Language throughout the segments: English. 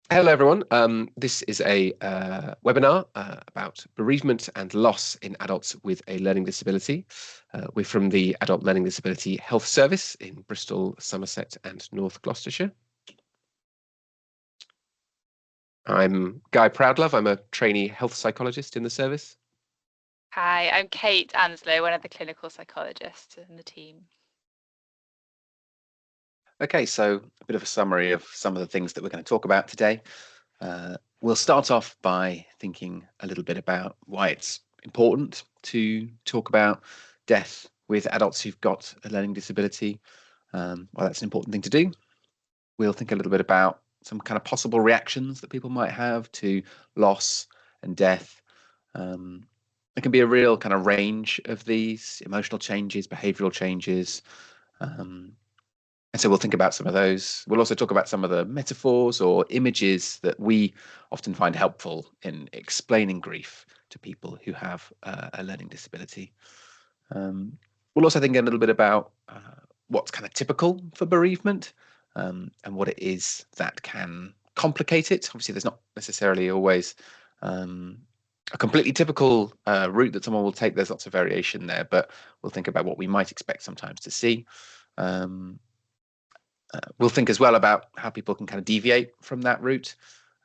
Hello, everyone. This is a webinar about bereavement and loss in adults with a learning disability. We're from the Adult Learning Disability Health Service in Bristol, Somerset, and North Gloucestershire. I'm Guy Proudlove. I'm a trainee health psychologist in the service. Hi, I'm Kate Anslow, one of the clinical psychologists in the team. Okay, so a bit of a summary of some of the things that we're going to talk about today. We'll start off by thinking a little bit about why it's important to talk about death with adults who've got a learning disability, why that's an important thing to do. We'll think a little bit about some kind of possible reactions that people might have to loss and death. There can be a real kind of range of these emotional changes, behavioral changes. And so we'll think about some of those. We'll also talk about some of the metaphors or images that we often find helpful in explaining grief to people who have a learning disability. We'll also think a little bit about what's kind of typical for bereavement and what it is that can complicate it. Obviously, there's not necessarily always a completely typical route that someone will take. There's lots of variation there, but we'll think about what we might expect sometimes to see. We'll think as well about how people can kind of deviate from that route.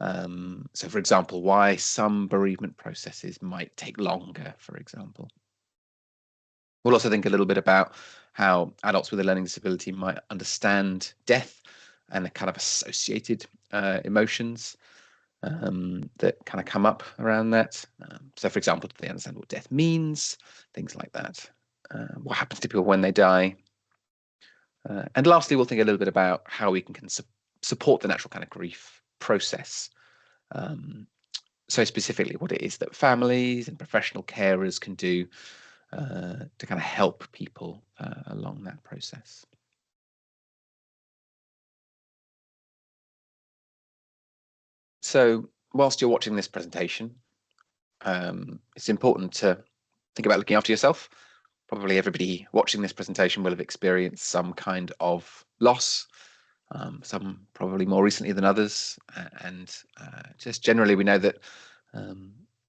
So, for example, why some bereavement processes might take longer, for example. We'll also think a little bit about how adults with a learning disability might understand death and the kind of associated emotions that kind of come up around that. So, for example, do they understand what death means? Things like that. What happens to people when they die? And lastly, we'll think a little bit about how we can support the natural kind of grief process. So specifically, what it is that families and professional carers can do to kind of help people along that process. So whilst you're watching this presentation, it's important to think about looking after yourself. Probably everybody watching this presentation will have experienced some kind of loss, some probably more recently than others. And just generally, we know that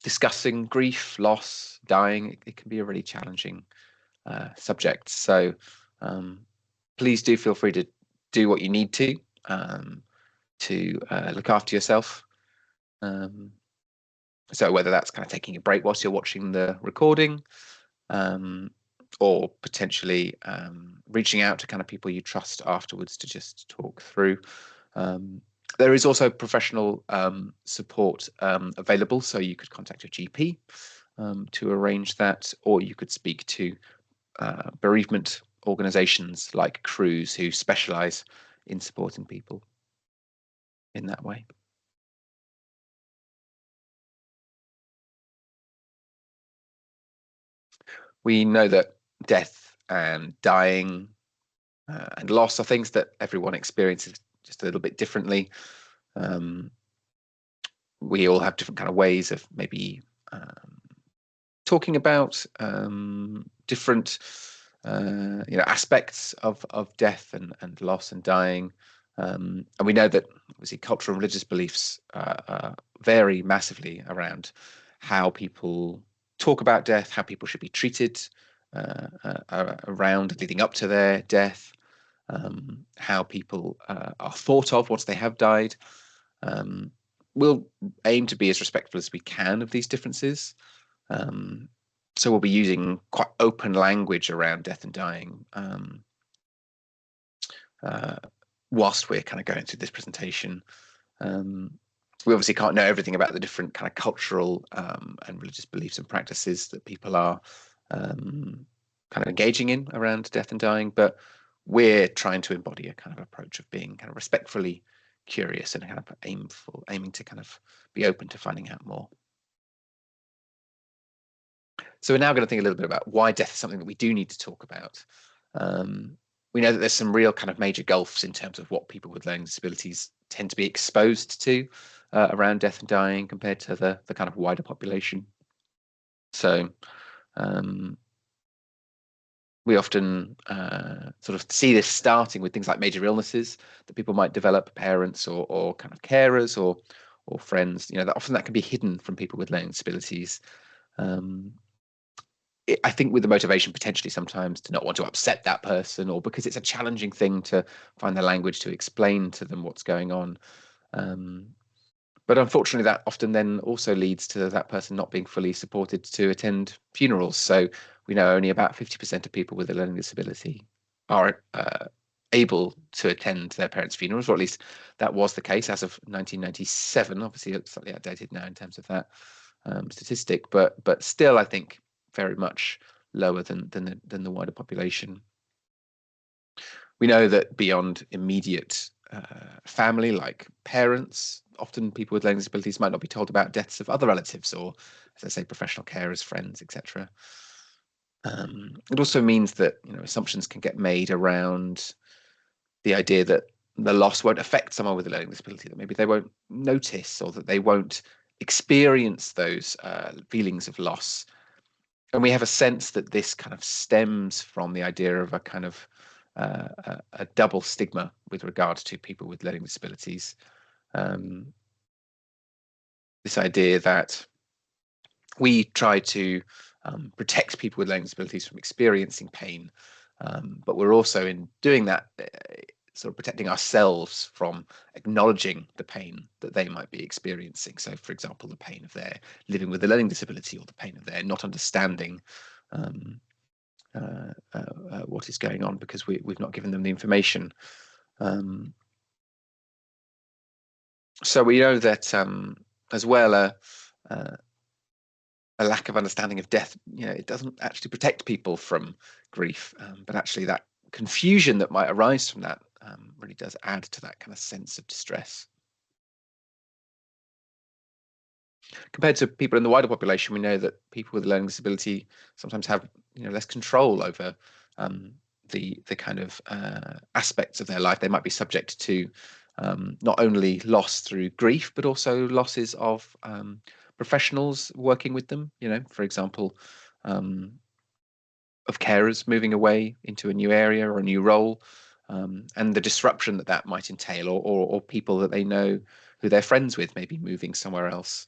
discussing grief, loss, dying, it can be a really challenging subject. So please do feel free to do what you need to look after yourself. So whether that's kind of taking a break whilst you're watching the recording, or potentially reaching out to kind of people you trust afterwards to just talk through. There is also professional support available, so you could contact your GP to arrange that, or you could speak to bereavement organisations like Cruise, who specialise in supporting people in that way. We know that death and dying and loss are things that everyone experiences just a little bit differently. We all have different kind of ways of maybe talking about different aspects of death and loss and dying. And we know that obviously cultural and religious beliefs vary massively around how people talk about death, how people should be treated around leading up to their death, how people are thought of once they have died. We'll aim to be as respectful as we can of these differences. So we'll be using quite open language around death and dying whilst we're kind of going through this presentation. We obviously can't know everything about the different kind of cultural and religious beliefs and practices that people are kind of engaging in around death and dying, but we're trying to embody a kind of approach of being kind of respectfully curious and kind of aiming to kind of be open to finding out more. So we're now going to think a little bit about why death is something that we do need to talk about. We know that there's some real kind of major gulfs in terms of what people with learning disabilities tend to be exposed to around death and dying compared to the kind of wider population. So we often sort of see this starting with things like major illnesses that people might develop, parents or kind of carers or friends. That often that can be hidden from people with learning disabilities. I think with the motivation potentially sometimes to not want to upset that person, or because it's a challenging thing to find the language to explain to them what's going on. But unfortunately, that often then also leads to that person not being fully supported to attend funerals. So we know only about 50% of people with a learning disability are able to attend their parents' funerals, or at least that was the case as of 1997. Obviously, it's slightly outdated now in terms of that statistic, but still, I think very much lower than the wider population. We know that beyond immediate family, like parents, often people with learning disabilities might not be told about deaths of other relatives or, as I say, professional carers, friends, etc. It also means that assumptions can get made around the idea that the loss won't affect someone with a learning disability, that maybe they won't notice or that they won't experience those feelings of loss. And we have a sense that this kind of stems from the idea of a kind of a double stigma with regard to people with learning disabilities. This idea that we try to protect people with learning disabilities from experiencing pain, but we're also in doing that sort of protecting ourselves from acknowledging the pain that they might be experiencing. So, for example, the pain of their living with a learning disability, or the pain of their not understanding what is going on because we've not given them the information. So we know that as well a lack of understanding of death, it doesn't actually protect people from grief, but actually that confusion that might arise from that really does add to that kind of sense of distress. Compared to people in the wider population, we know that people with a learning disability sometimes have less control over the kind of aspects of their life. They might be subject to not only loss through grief, but also losses of professionals working with them. For example, of carers moving away into a new area or a new role, and the disruption that might entail, or people that they know who they're friends with maybe moving somewhere else.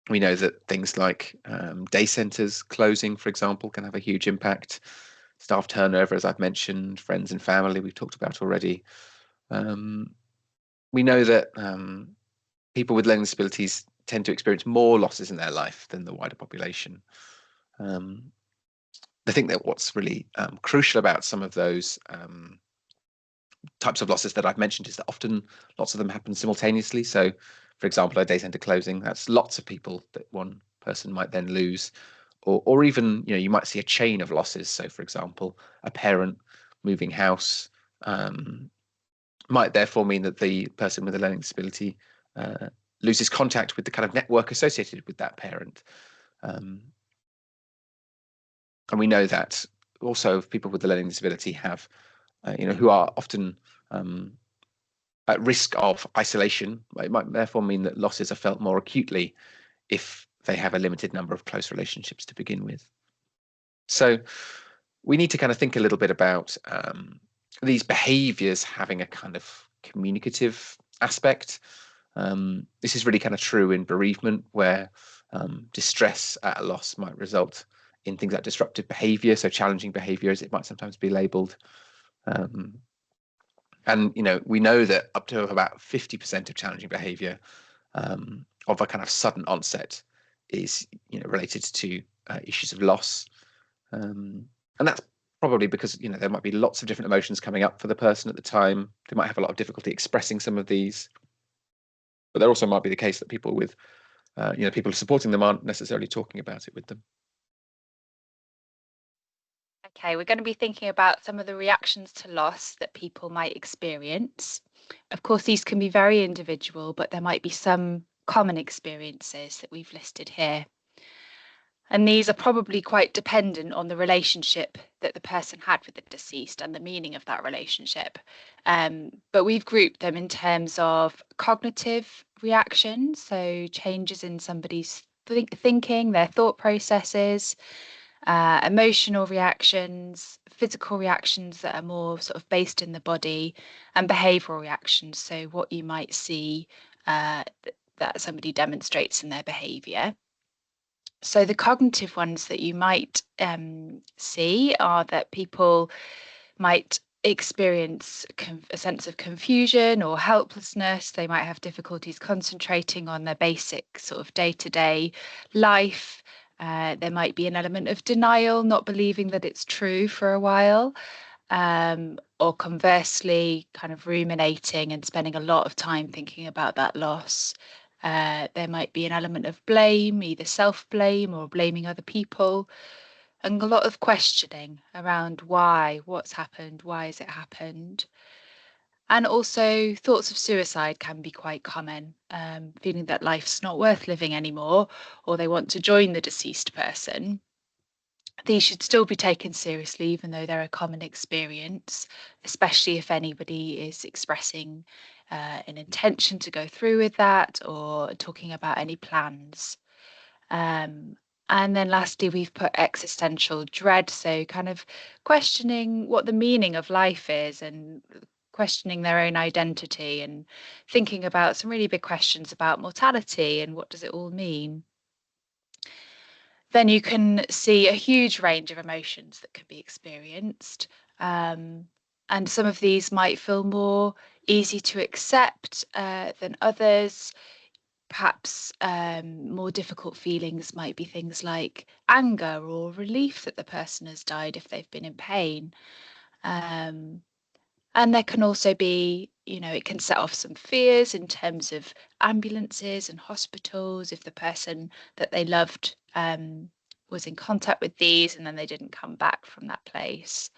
We know that things like day centres closing, for example, can have a huge impact. Staff turnover, as I've mentioned, friends and family we've talked about already. We know that people with learning disabilities tend to experience more losses in their life than the wider population. I think that what's really crucial about some of those types of losses that I've mentioned is that often lots of them happen simultaneously. So, for example, a day centre closing, that's lots of people that one person might then lose, or even you might see a chain of losses. So, for example, a parent moving house might therefore mean that the person with a learning disability loses contact with the kind of network associated with that parent. And we know that also people with a learning disability have, who are often at risk of isolation. It might therefore mean that losses are felt more acutely if they have a limited number of close relationships to begin with. So we need to kind of think a little bit about these behaviours having a kind of communicative aspect. This is really kind of true in bereavement, where distress at a loss might result in things like disruptive behaviour, so challenging behaviour as it might sometimes be labelled. And we know that up to about 50% of challenging behaviour of a kind of sudden onset is related to issues of loss, and that's probably because there might be lots of different emotions coming up for the person at the time. They might have a lot of difficulty expressing some of these, but there also might be the case that people with people supporting them aren't necessarily talking about it with them. Okay, we're going to be thinking about some of the reactions to loss that people might experience. Of course, these can be very individual, but there might be some common experiences that we've listed here. And these are probably quite dependent on the relationship that the person had with the deceased and the meaning of that relationship. But we've grouped them in terms of cognitive reactions, so changes in somebody's thinking, their thought processes, emotional reactions, physical reactions that are more sort of based in the body, and behavioral reactions. So what you might see that somebody demonstrates in their behavior. So the cognitive ones that you might see are that people might experience a sense of confusion or helplessness. They might have difficulties concentrating on their basic sort of day-to-day life. There might be an element of denial, not believing that it's true for a while, or conversely, kind of ruminating and spending a lot of time thinking about that loss. There might be an element of blame, either self-blame or blaming other people, and a lot of questioning around why, what's happened, why has it happened. And also thoughts of suicide can be quite common, feeling that life's not worth living anymore, or they want to join the deceased person. These should still be taken seriously, even though they're a common experience, especially if anybody is expressing an intention to go through with that or talking about any plans. And then lastly, we've put existential dread, so kind of questioning what the meaning of life is and questioning their own identity and thinking about some really big questions about mortality and what does it all mean. Then you can see a huge range of emotions that can be experienced. And some of these might feel more easy to accept than others. Perhaps more difficult feelings might be things like anger or relief that the person has died if they've been in pain. And there can also be, it can set off some fears in terms of ambulances and hospitals if the person that they loved was in contact with these and then they didn't come back from that place.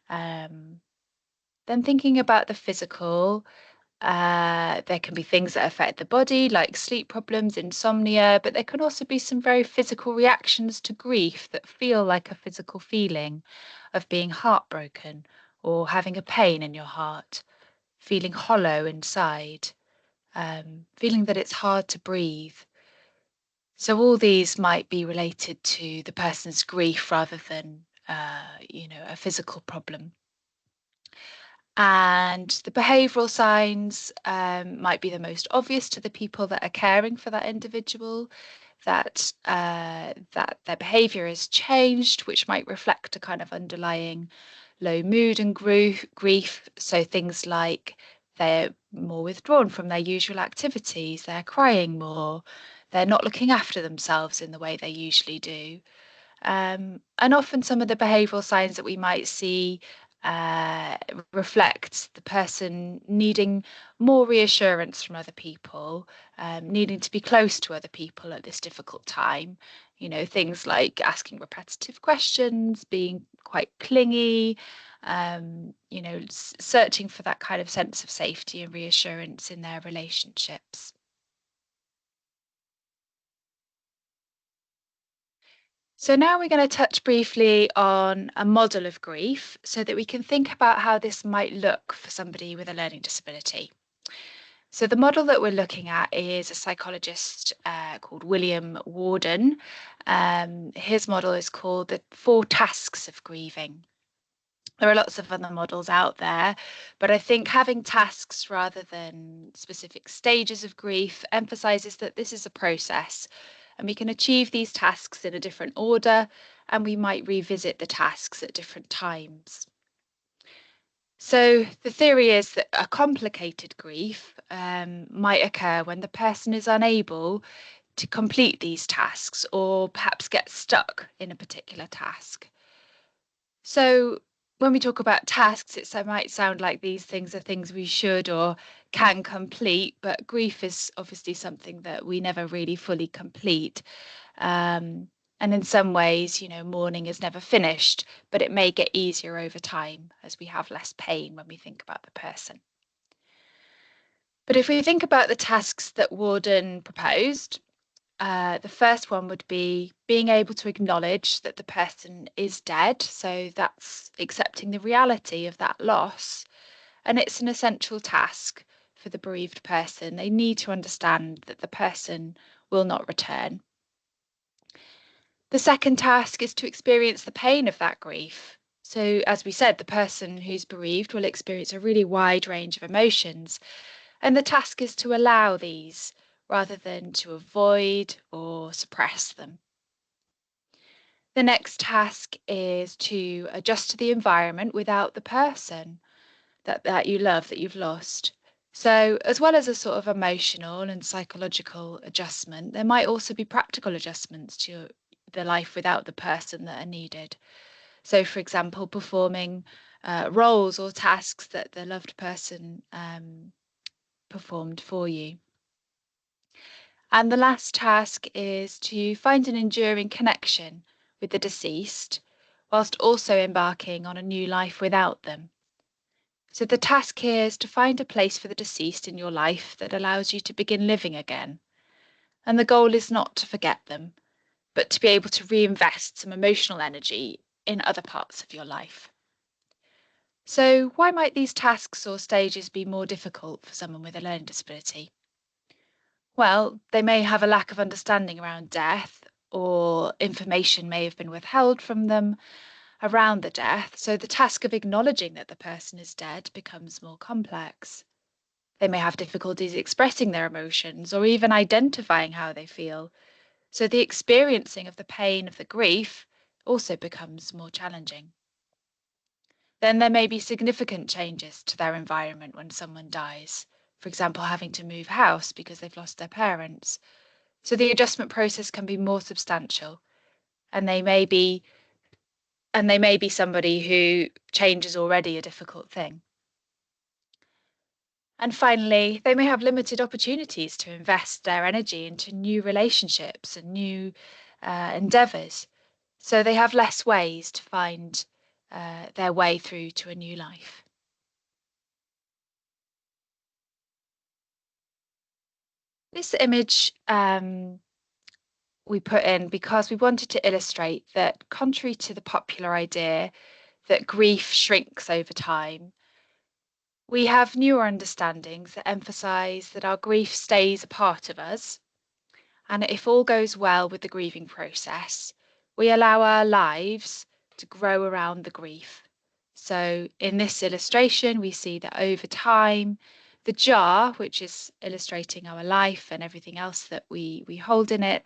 Then thinking about the physical, there can be things that affect the body, like sleep problems, insomnia, but there can also be some very physical reactions to grief that feel like a physical feeling of being heartbroken or having a pain in your heart, feeling hollow inside, feeling that it's hard to breathe. So all these might be related to the person's grief rather than, a physical problem. And the behavioural signs might be the most obvious to the people that are caring for that individual, that their behaviour has changed, which might reflect a kind of underlying low mood and grief. So things like they're more withdrawn from their usual activities, they're crying more, they're not looking after themselves in the way they usually do. And often some of the behavioural signs that we might see reflect the person needing more reassurance from other people, needing to be close to other people at this difficult time. Things like asking repetitive questions, being quite clingy, searching for that kind of sense of safety and reassurance in their relationships. So now we're going to touch briefly on a model of grief so that we can think about how this might look for somebody with a learning disability. So the model that we're looking at is a psychologist called William Worden. His model is called the 4 tasks of grieving. There are lots of other models out there, but I think having tasks rather than specific stages of grief emphasizes that this is a process and we can achieve these tasks in a different order and we might revisit the tasks at different times. So the theory is that a complicated grief might occur when the person is unable to complete these tasks or perhaps get stuck in a particular task. So when we talk about tasks, it might sound like these things are things we should or can complete, but grief is obviously something that we never really fully complete. And in some ways, mourning is never finished, but it may get easier over time as we have less pain when we think about the person. But if we think about the tasks that Worden proposed, the first one would be being able to acknowledge that the person is dead. So that's accepting the reality of that loss. And it's an essential task for the bereaved person. They need to understand that the person will not return. The second task is to experience the pain of that grief. So, as we said, the person who's bereaved will experience a really wide range of emotions, and the task is to allow these rather than to avoid or suppress them. The next task is to adjust to the environment without the person that you love, that you've lost. So, as well as a sort of emotional and psychological adjustment, there might also be practical adjustments to the life without the person that are needed. So, for example, performing roles or tasks that the loved person performed for you. And the last task is to find an enduring connection with the deceased, whilst also embarking on a new life without them. So the task here is to find a place for the deceased in your life that allows you to begin living again. And the goal is not to forget them, but to be able to reinvest some emotional energy in other parts of your life. So, why might these tasks or stages be more difficult for someone with a learning disability? Well, they may have a lack of understanding around death, or information may have been withheld from them around the death, so the task of acknowledging that the person is dead becomes more complex. They may have difficulties expressing their emotions or even identifying how they feel, so the experiencing of the pain of the grief also becomes more challenging. Then there may be significant changes to their environment when someone dies, for example, having to move house because they've lost their parents. So the adjustment process can be more substantial, and they may be somebody who change is already a difficult thing. And finally, they may have limited opportunities to invest their energy into new relationships and new endeavours. So they have less ways to find their way through to a new life. This image we put in because we wanted to illustrate that, contrary to the popular idea that grief shrinks over time, we have newer understandings that emphasize that our grief stays a part of us, and if all goes well with the grieving process, we allow our lives to grow around the grief. So in this illustration, we see that over time, the jar, which is illustrating our life and everything else that we hold in it,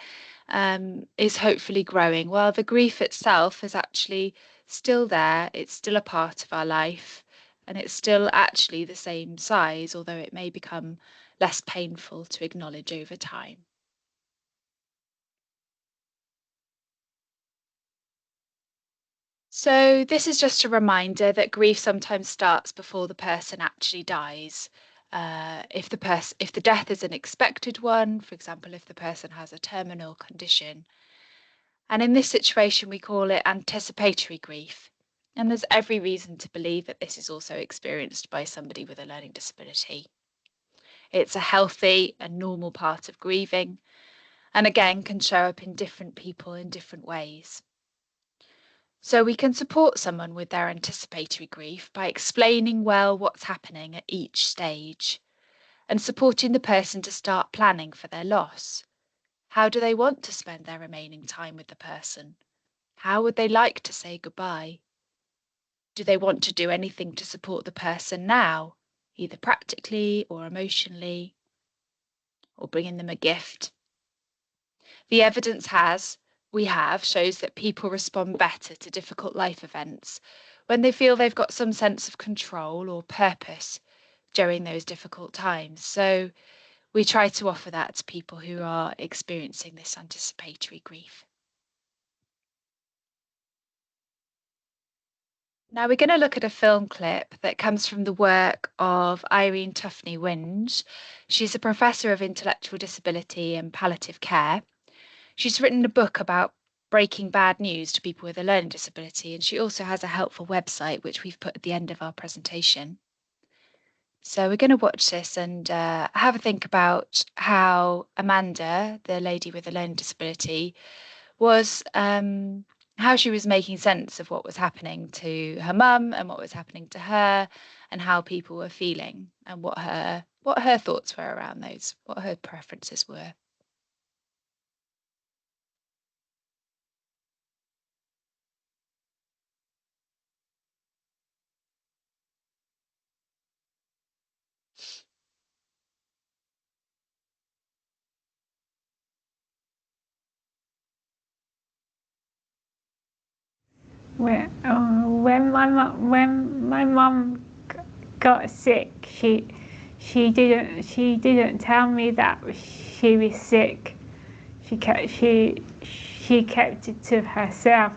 is hopefully growing, while the grief itself is actually still there. It's still a part of our life, and it's still actually the same size, although it may become less painful to acknowledge over time. So this is just a reminder that grief sometimes starts before the person actually dies. If the death is an expected one, for example, if the person has a terminal condition, and in this situation we call it anticipatory grief. And there's every reason to believe that this is also experienced by somebody with a learning disability. It's a healthy and normal part of grieving, and again can show up in different people in different ways. So we can support someone with their anticipatory grief by explaining well what's happening at each stage and supporting the person to start planning for their loss. How do they want to spend their remaining time with the person? How would they like to say goodbye? Do they want to do anything to support the person now, either practically or emotionally, or bringing them a gift? The evidence shows that people respond better to difficult life events when they feel they've got some sense of control or purpose during those difficult times. So we try to offer that to people who are experiencing this anticipatory grief. Now we're going to look at a film clip that comes from the work of Irene Tuffney-Winge. She's a professor of intellectual disability and palliative care. She's written a book about breaking bad news to people with a learning disability, and she also has a helpful website, which we've put at the end of our presentation. So we're going to watch this and have a think about how Amanda, the lady with a learning disability, was how she was making sense of what was happening to her mum and what was happening to her, and how people were feeling, and what her thoughts were around those, what her preferences were. When my mum got sick, she didn't tell me that she was sick. She kept it to herself,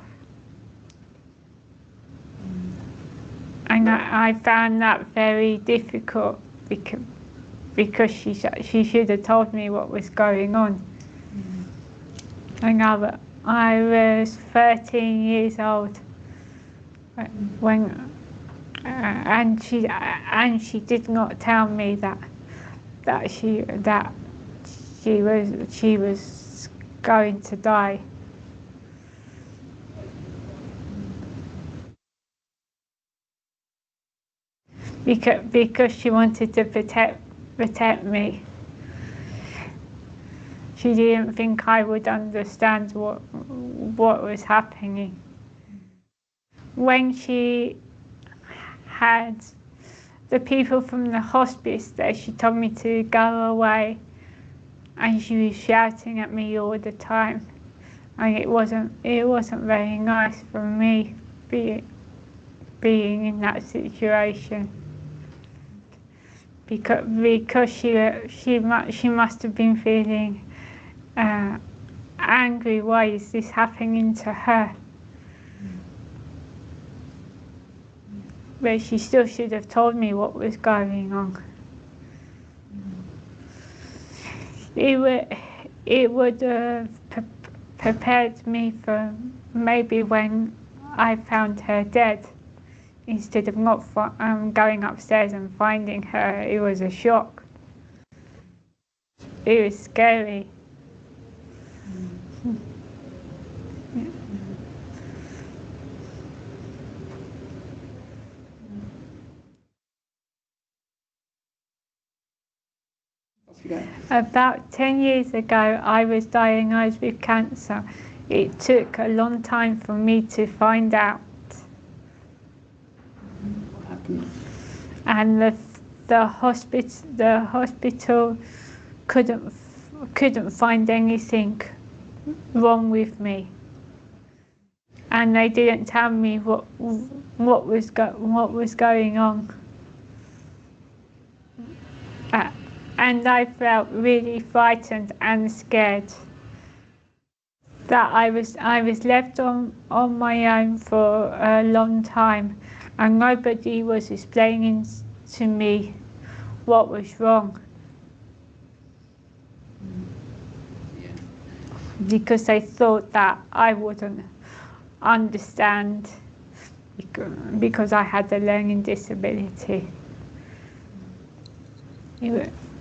and I found that very difficult because she should have told me what was going on. And I was 13 years old when, and she did not tell me that she was going to die. Because she wanted to protect me. She didn't think I would understand what was happening. When she had the people from the hospice there, she told me to go away, and she was shouting at me all the time, and it wasn't very nice for me being in that situation. Because she must have been feeling angry. Why is this happening to her? But she still should have told me what was going on. It would have prepared me for maybe when I found her dead, instead of not going upstairs and finding her. It was a shock. It was scary. About 10 years ago, I was diagnosed with cancer. It took a long time for me to find out. What happened? And the hospital couldn't find anything wrong with me, and they didn't tell me what was going on. And I felt really frightened and scared that I was left on my own for a long time, and nobody was explaining to me what was wrong. Yeah. Because they thought that I wouldn't understand because I had a learning disability.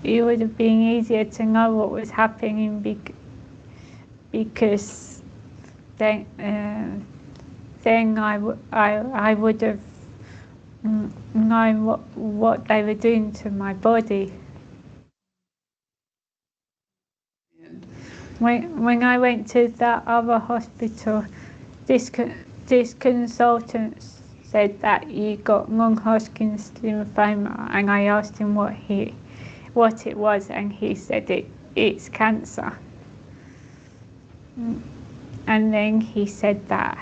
It would have been easier to know what was happening because then I would have known what they were doing to my body. Yeah. When I went to that other hospital, this consultant said that you got non-Hodgkin's lymphoma, and I asked him what it was, and he said it's cancer. And then he said that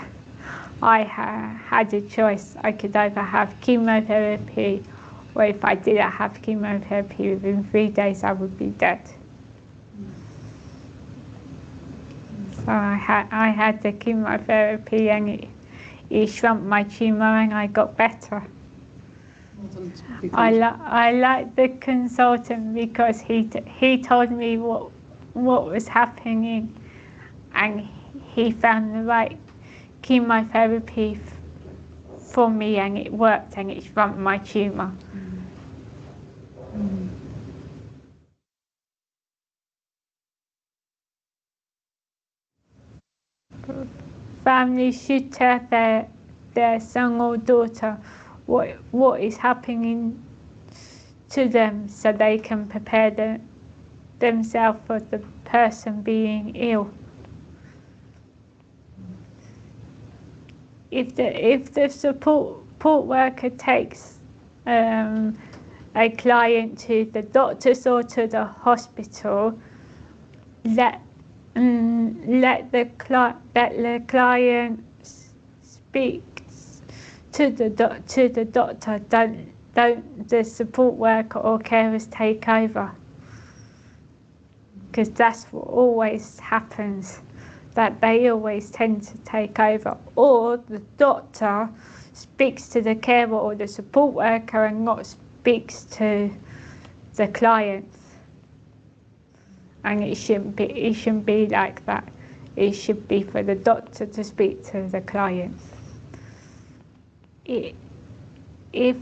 I had a choice. I could either have chemotherapy, or if I didn't have chemotherapy, within 3 days I would be dead. So I had the chemotherapy, and it shrunk my tumour, and I got better. I like the consultant because he told me what was happening, and he found the right chemotherapy for me, and it worked, and it shrunk my tumour. Families should tell their son or daughter what is happening to them, so they can prepare themselves for the person being ill. If the support worker takes a client to the doctors or to the hospital, let the client speak to the doctor, don't the support worker or carers take over, because that's what always happens, that they always tend to take over, or the doctor speaks to the carer or the support worker and not speaks to the clients. And it shouldn't be like that. It should be for the doctor to speak to the clients. If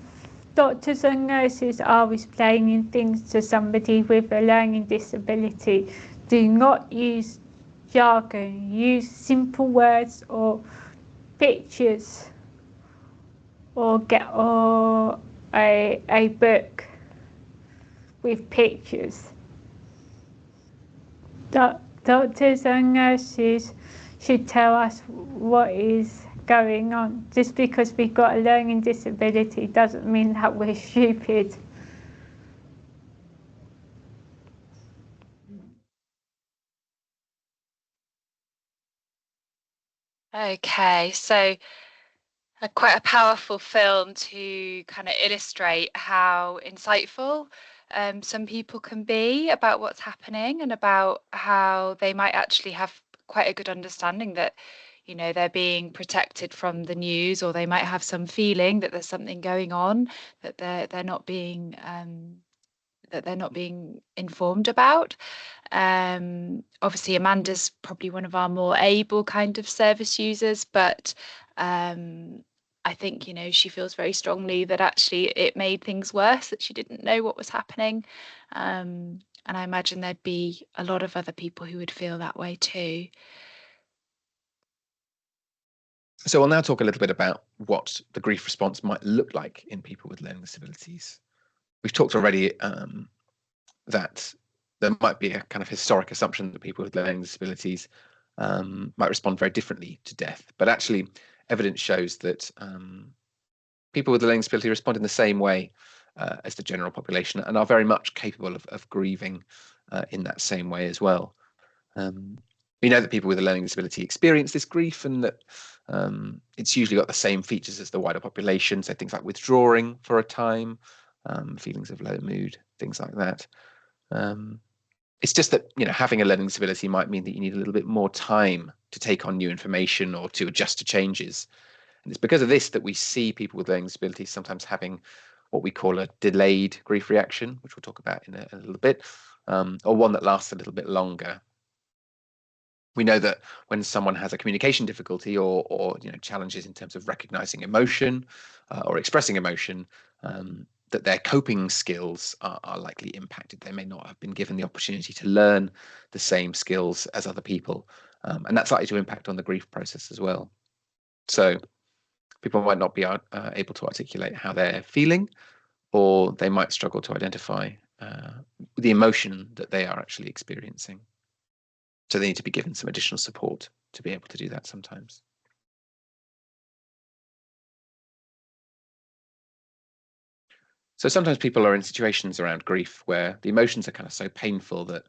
doctors and nurses are explaining things to somebody with a learning disability, do not use jargon. Use simple words or pictures, or get a book with pictures. Doctors and nurses should tell us what is going on. Just because we've got a learning disability doesn't mean that we're stupid. Okay, so quite a powerful film to kind of illustrate how insightful some people can be about what's happening, and about how they might actually have quite a good understanding that, you know, they're being protected from the news, or they might have some feeling that there's something going on that they're not being informed about. Obviously, Amanda's probably one of our more able kind of service users, but I think, you know, she feels very strongly that actually it made things worse, that she didn't know what was happening. And I imagine there'd be a lot of other people who would feel that way too. So we'll now talk a little bit about what the grief response might look like in people with learning disabilities. We've talked already that there might be a kind of historic assumption that people with learning disabilities might respond very differently to death, but actually evidence shows that people with a learning disability respond in the same way as the general population, and are very much capable of grieving in that same way as well. We know that people with a learning disability experience this grief, and that it's usually got the same features as the wider population, so things like withdrawing for a time, feelings of low mood, things like that. It's just that, you know, having a learning disability might mean that you need a little bit more time to take on new information or to adjust to changes. And it's because of this that we see people with learning disabilities sometimes having what we call a delayed grief reaction, which we'll talk about in a little bit, or one that lasts a little bit longer. We know that when someone has a communication difficulty, or you know, challenges in terms of recognizing emotion or expressing emotion, that their coping skills are likely impacted. They may not have been given the opportunity to learn the same skills as other people, and that's likely to impact on the grief process as well. So people might not be able to articulate how they're feeling, or they might struggle to identify the emotion that they are actually experiencing. So they need to be given some additional support to be able to do that sometimes. So sometimes people are in situations around grief where the emotions are kind of so painful that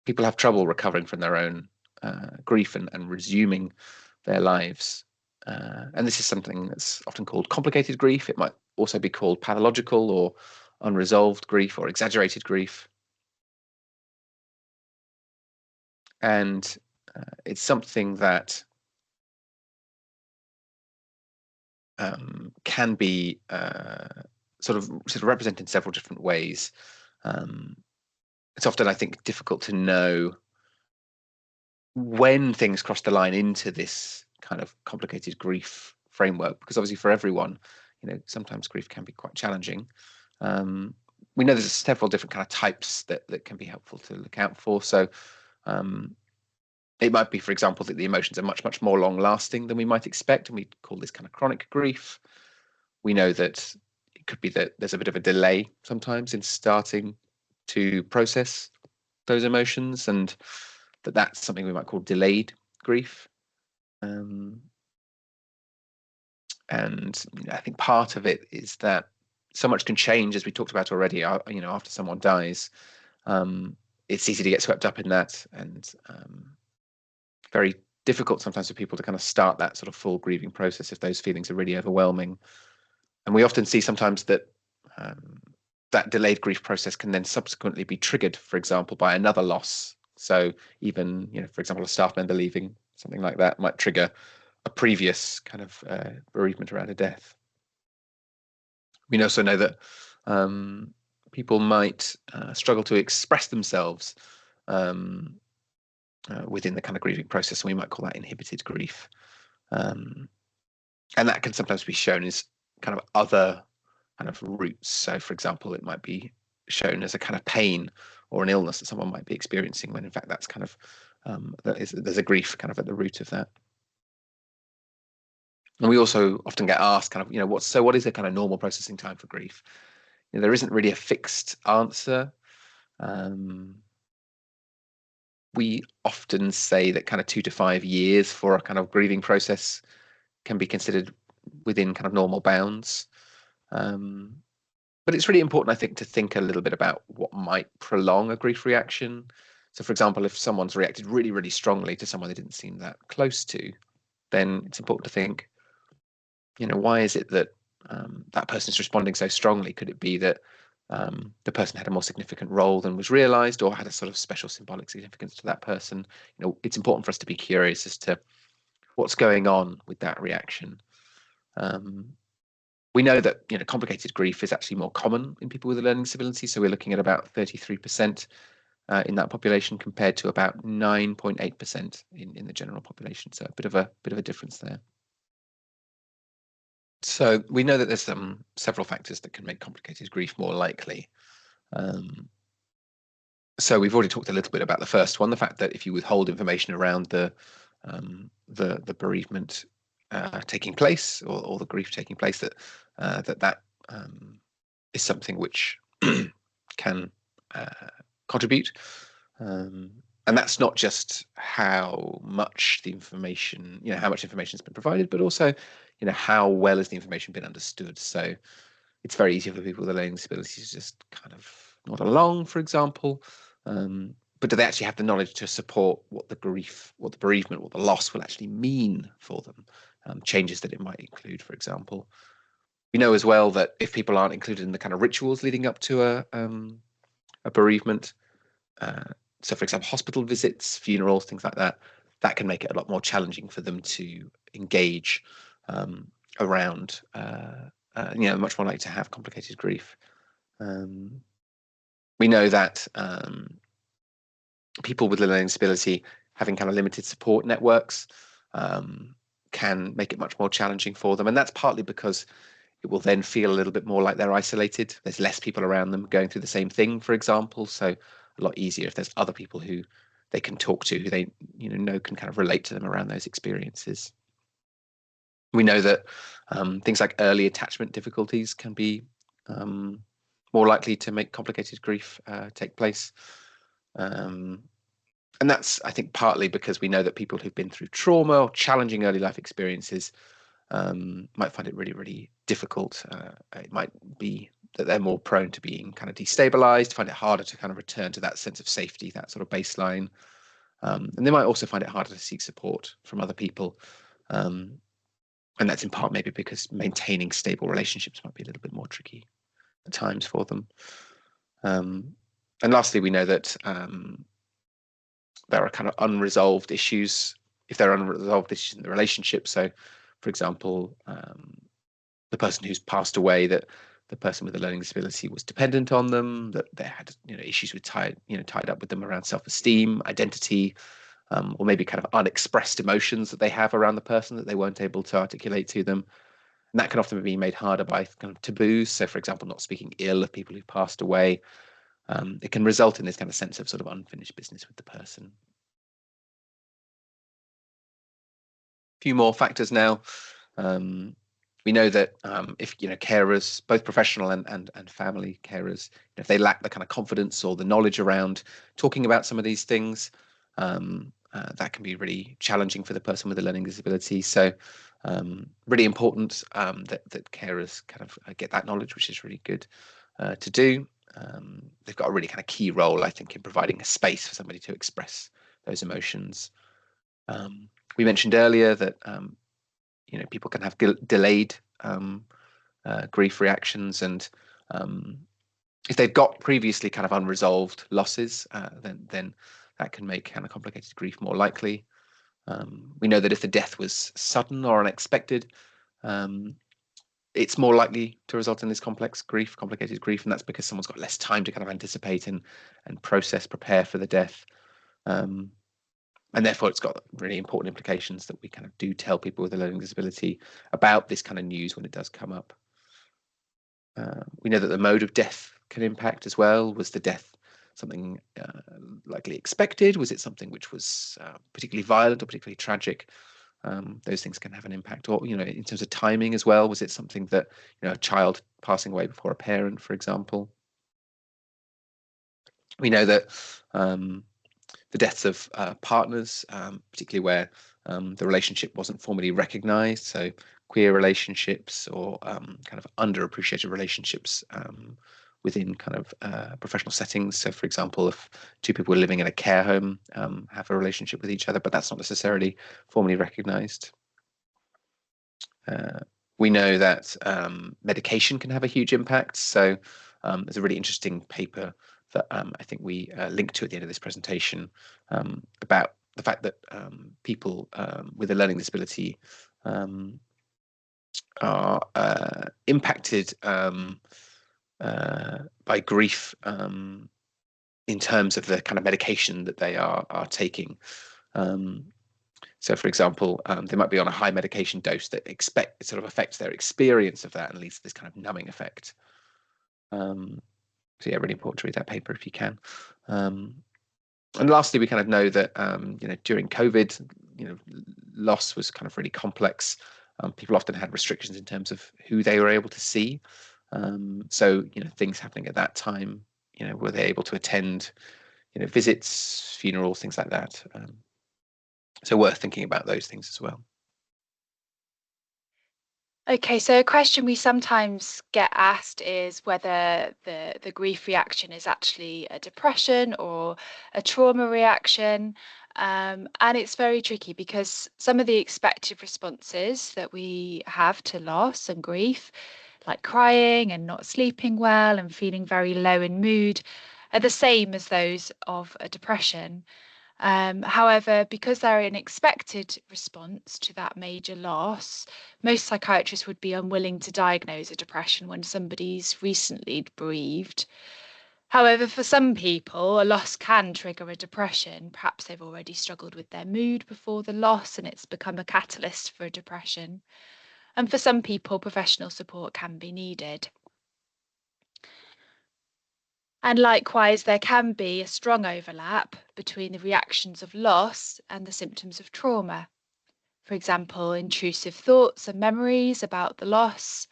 people have trouble recovering from their own grief and resuming their lives. And this is something that's often called complicated grief. It might also be called pathological or unresolved grief, or exaggerated grief. And it's something that can be sort of represented in several different ways. It's often, I think, difficult to know when things cross the line into this kind of complicated grief framework, because obviously for everyone, you know, sometimes grief can be quite challenging. We know there's several different kind of types that can be helpful to look out for. So it might be, for example, that the emotions are much more long lasting than we might expect, and we call this kind of chronic grief. We know that it could be that there's a bit of a delay sometimes in starting to process those emotions, and that's something we might call delayed grief. And you know, I think part of it is that so much can change, as we talked about already. You know, after someone dies, it's easy to get swept up in that, and very difficult sometimes for people to kind of start that sort of full grieving process if those feelings are really overwhelming. And we often see sometimes that that delayed grief process can then subsequently be triggered, for example, by another loss. So even, for example, a staff member leaving, something like that might trigger a previous kind of bereavement around a death. We also know that people might struggle to express themselves within the kind of grieving process, and we might call that inhibited grief. And that can sometimes be shown as kind of other kind of roots. So, for example, it might be shown as a kind of pain or an illness that someone might be experiencing, when in fact that's kind of there's a grief kind of at the root of that. And we also often get asked kind of, what is a kind of normal processing time for grief? There isn't really a fixed answer. We often say that kind of 2 to 5 years for a kind of grieving process can be considered within kind of normal bounds. But it's really important, I think, to think a little bit about what might prolong a grief reaction. So, for example, if someone's reacted really, really strongly to someone they didn't seem that close to, then it's important to think, why is it that that person is responding so strongly? Could it be that the person had a more significant role than was realized, or had a sort of special symbolic significance to that person? It's important for us to be curious as to what's going on with that reaction. We know that complicated grief is actually more common in people with a learning disability. So we're looking at about 33% in that population, compared to about 9.8% in the general population. So a bit of a difference there. So we know that there's several factors that can make complicated grief more likely. So we've already talked a little bit about the first one, the fact that if you withhold information around the bereavement taking place, or the grief taking place, that is something which can contribute. And that's not just how much information has been provided, but also, how well has the information been understood. So it's very easy for people with a learning disability to just kind of nod along, for example. But do they actually have the knowledge to support what the grief, what the bereavement, what the loss will actually mean for them? Changes that it might include, for example. We know as well that if people aren't included in the kind of rituals leading up to a bereavement, so for example, hospital visits, funerals, things like that, that can make it a lot more challenging for them to engage around, much more likely to have complicated grief. We know that people with a learning disability having kind of limited support networks can make it much more challenging for them. And that's partly because it will then feel a little bit more like they're isolated. There's less people around them going through the same thing, for example. So a lot easier if there's other people who they can talk to, who they know can kind of relate to them around those experiences. We know that things like early attachment difficulties can be more likely to make complicated grief take place. And that's, I think, partly because we know that people who've been through trauma or challenging early life experiences might find it really, really difficult. It might be that they're more prone to being kind of destabilized, find it harder to kind of return to that sense of safety, that sort of baseline. And they might also find it harder to seek support from other people. And that's in part maybe because maintaining stable relationships might be a little bit more tricky at times for them. And lastly, we know that there are kind of unresolved issues, if there are unresolved issues in the relationship. So, for example, the person who's passed away, that the person with a learning disability was dependent on them, that they had issues with tied up with them around self-esteem, identity, or maybe kind of unexpressed emotions that they have around the person that they weren't able to articulate to them. And that can often be made harder by kind of taboos. So, for example, not speaking ill of people who've passed away. It can result in this kind of sense of sort of unfinished business with the person. A few more factors now. We know that if carers, both professional and family carers, if they lack the kind of confidence or the knowledge around talking about some of these things, that can be really challenging for the person with a learning disability. So really important that carers kind of get that knowledge, which is really good to do. They've got a really kind of key role, I think, in providing a space for somebody to express those emotions. We mentioned earlier that people can have delayed grief reactions, and if they've got previously kind of unresolved losses, then that can make kind of complicated grief more likely. We know that if the death was sudden or unexpected, it's more likely to result in this complicated grief, and that's because someone's got less time to kind of anticipate and prepare for the death. And therefore, it's got really important implications that we kind of do tell people with a learning disability about this kind of news when it does come up. We know that the mode of death can impact as well. Was the death something likely expected? Was it something which was particularly violent or particularly tragic? Those things can have an impact. Or, in terms of timing as well, was it something that, a child passing away before a parent, for example? We know that the deaths of partners, particularly where the relationship wasn't formally recognised, so queer relationships or kind of underappreciated relationships within kind of professional settings. So, for example, if two people are living in a care home, have a relationship with each other, but that's not necessarily formally recognised. We know that medication can have a huge impact. So there's a really interesting paper that I think we link to at the end of this presentation about the fact that people with a learning disability are impacted by grief in terms of the kind of medication that they are taking. So, for example, they might be on a high medication dose that sort of affects their experience of that and leads to this kind of numbing effect. So, yeah, really important to read that paper if you can. And lastly, we kind of know that during COVID, loss was kind of really complex. People often had restrictions in terms of who they were able to see. So, things happening at that time, were they able to attend, visits, funerals, things like that. So worth thinking about those things as well. Okay, so a question we sometimes get asked is whether the grief reaction is actually a depression or a trauma reaction. And it's very tricky because some of the expected responses that we have to loss and grief, like crying and not sleeping well and feeling very low in mood, are the same as those of a depression. However, because they're an expected response to that major loss, most psychiatrists would be unwilling to diagnose a depression when somebody's recently bereaved. However, for some people, a loss can trigger a depression. Perhaps they've already struggled with their mood before the loss and it's become a catalyst for a depression. And for some people, professional support can be needed. And likewise, there can be a strong overlap between the reactions of loss and the symptoms of trauma. For example, intrusive thoughts and memories about the loss,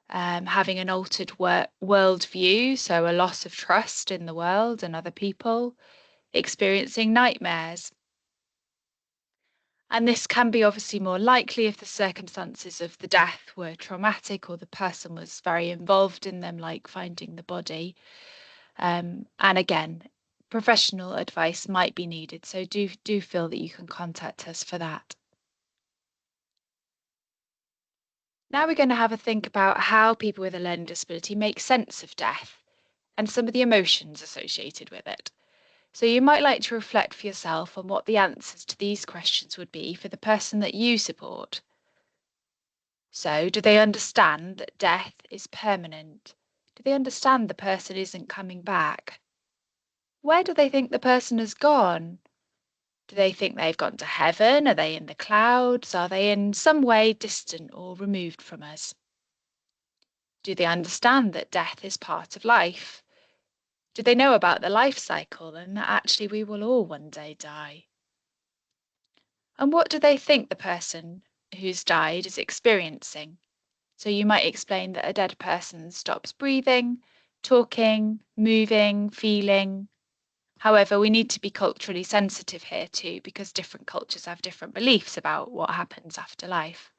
having an altered worldview, so a loss of trust in the world and other people, experiencing nightmares. And this can be obviously more likely if the circumstances of the death were traumatic or the person was very involved in them, like finding the body. And again, professional advice might be needed, so do feel that you can contact us for that. Now we're going to have a think about how people with a learning disability make sense of death and some of the emotions associated with it. So you might like to reflect for yourself on what the answers to these questions would be for the person that you support. So, do they understand that death is permanent? Do they understand the person isn't coming back? Where do they think the person has gone? Do they think they've gone to heaven? Are they in the clouds? Are they in some way distant or removed from us? Do they understand that death is part of life? Do they know about the life cycle and that actually we will all one day die? And what do they think the person who's died is experiencing? So you might explain that a dead person stops breathing, talking, moving, feeling. However, we need to be culturally sensitive here too, because different cultures have different beliefs about what happens after life.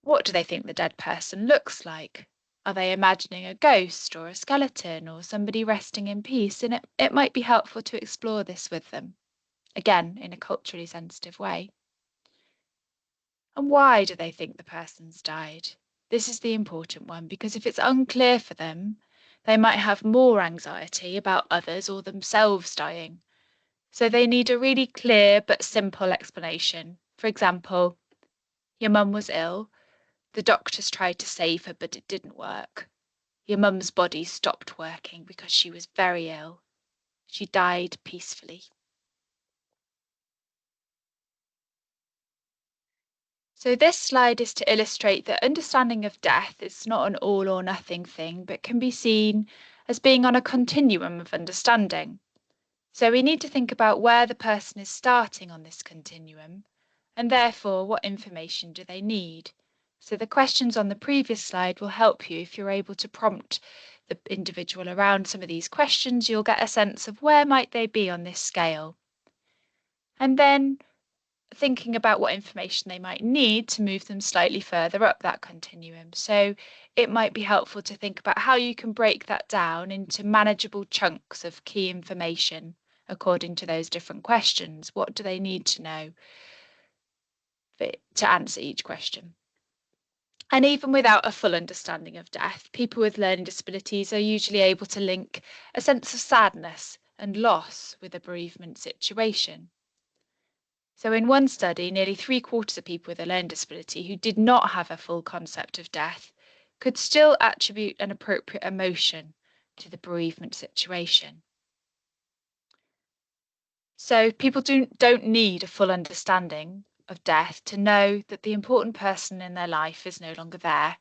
What do they think the dead person looks like? Are they imagining a ghost or a skeleton or somebody resting in peace? And it might be helpful to explore this with them. again, in a culturally sensitive way. And why do they think the person's died? This is the important one, because if it's unclear for them, they might have more anxiety about others or themselves dying. So they need a really clear but simple explanation. For example, your mum was ill. The doctors tried to save her, but it didn't work. Your mum's body stopped working because she was very ill. She died peacefully. So this slide is to illustrate that understanding of death is not an all or nothing thing, but can be seen as being on a continuum of understanding. So we need to think about where the person is starting on this continuum, and therefore what information do they need. So the questions on the previous slide will help you. If you're able to prompt the individual around some of these questions, you'll get a sense of where might they be on this scale. And then thinking about what information they might need to move them slightly further up that continuum. So it might be helpful to think about how you can break that down into manageable chunks of key information according to those different questions. What do they need to know to answer each question? And even without a full understanding of death, people with learning disabilities are usually able to link a sense of sadness and loss with a bereavement situation. So in one study, nearly 3/4 of people with a learning disability who did not have a full concept of death could still attribute an appropriate emotion to the bereavement situation. So people don't need a full understanding of death to know that the important person in their life is no longer there.